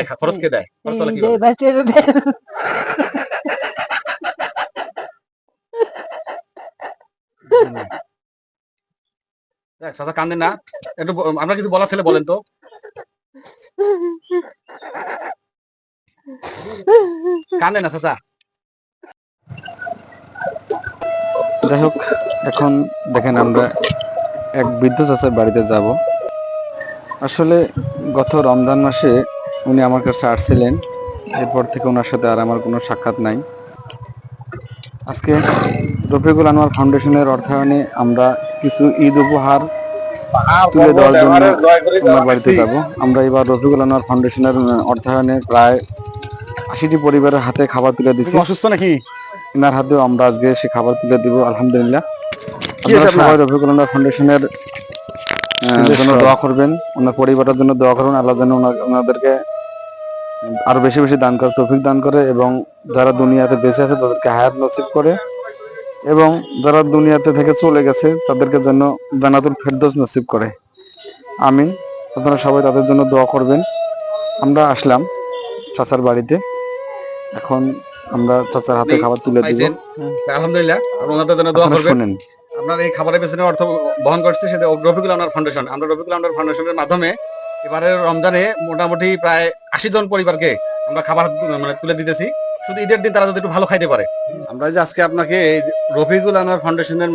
দেয়? খরচ কে দেয়? খরচ চলে এই যে কিভাবে? বাচ্চারা দেয়। হুম। দেখ চাচা কান্দেন না। একটু আপনার কিছু বলার থাকলে বলেন তো। কান্দেন না চাচা। যাই হোক, এখন দেখেন আমরা এক বৃদ্ধ চাচার বাড়িতে যাব। আসলে গত রমজান মাসে উনি আমার কাছে আসছিলেন, এরপর থেকে ওনার সাথে আর আমার কোনো সাক্ষাৎ নাই। আজকে রফিকুল আনোয়ার ফাউন্ডেশনের অর্থায়নে আমরা কিছু ঈদ উপহার তুলে দেওয়ার জন্য ওনার বাড়িতে যাব। আমরা এবার রফিকুল আনোয়ার ফাউন্ডেশনের অর্থায়নে প্রায় ৮০টি পরিবারের হাতে খাবার তুলে আপনি দিচ্ছি। কি অসুস্থ নাকি? এনার হাতেও আমরা আজকে সে খাবার তুলে দিব আলহামদুলিল্লাহ। কি হয়েছে আপনারা আপনার? সবাই রফিকুল আনোয়ার ফাউন্ডেশনের জন্য দোয়া করবেন, ওনার পরিবারের জন্য দোয়া করবেন। আল্লাহ যেন ওনাদেরকে আরো বেশি বেশি দান করে, তৌফিক দান করে, এবং যারা দুনিয়াতে বেঁচে আছে তাদেরকে হায়াত নসিব করে, এবং যারা দুনিয়াতে থেকে চলে গেছে তাদেরকে যেন জান্নাতুল ফেরদৌস নসিব করে। আমিন। আপনারা সবাই তাদের জন্য দোয়া করবেন। আমরা আসলাম চাচার বাড়িতে, এখন আমরা চাচার হাতে আপনি খাবার তুলে দিব। পাইছেন। আলহামদুলিল্লাহ। আপনি ওনাদের জন্য দোয়া আপনারা করবেন। শোনেন। আপনার এই খাবারের পেছনে অর্থ বহন করছে সেটা রফিকুল আনোয়ার ফাউন্ডেশন। আমরা রফিকুল আনোয়ার ফাউন্ডেশনের মাধ্যমে এবারের রমজানে মোটামুটি প্রায় ৮০ জন পরিবারকে আমরা খাবার মানে তুলে দিতেছি। শুধু ঈদের দিন তারা যদি একটু ভালো খাইতে পারে। আমরা যে আজকে আপনাকে এই যে রফিকুল আনোয়ার ফাউন্ডেশনের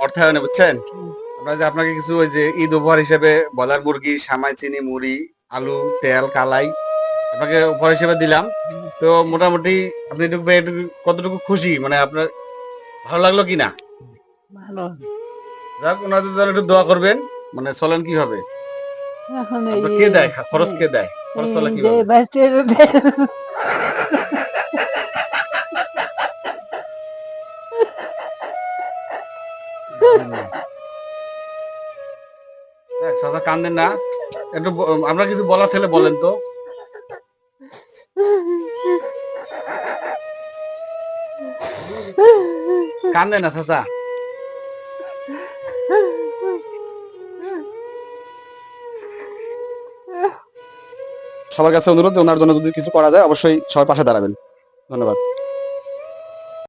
অর্থায়নে বুঝছেন, আমরা যে আপনাকে কিছু ওই যে ঈদ উপহার হিসেবে ব্রয়লার মুরগি, সামাই চিনি, মুড়ি, আলু, তেল, কালাই আপনাকে উপহার হিসেবে দিলাম। তো মোটামুটি আপনি কতটুকু খুশি, মানে আপনার ভালো লাগলো কিনা? ভালো। যাক, ওনাদের জন্য একটু দোয়া করবেন। মানে চলেন কিভাবে? এখন আপনার এই কে দেয়? খরচ কে দেয়? খরচ চলে এই যে কিভাবে? বাচ্চারা দেয়। হুম। দেখ চাচা কান্দেন না। একটু আপনার কিছু বলার থাকলে বলেন তো। কান্দেন না চাচা। সবার কাছে অনুরোধ যে ওনার জন্য যদি কিছু করা যায় অবশ্যই সবাই পাশে দাঁড়াবেন। ধন্যবাদ।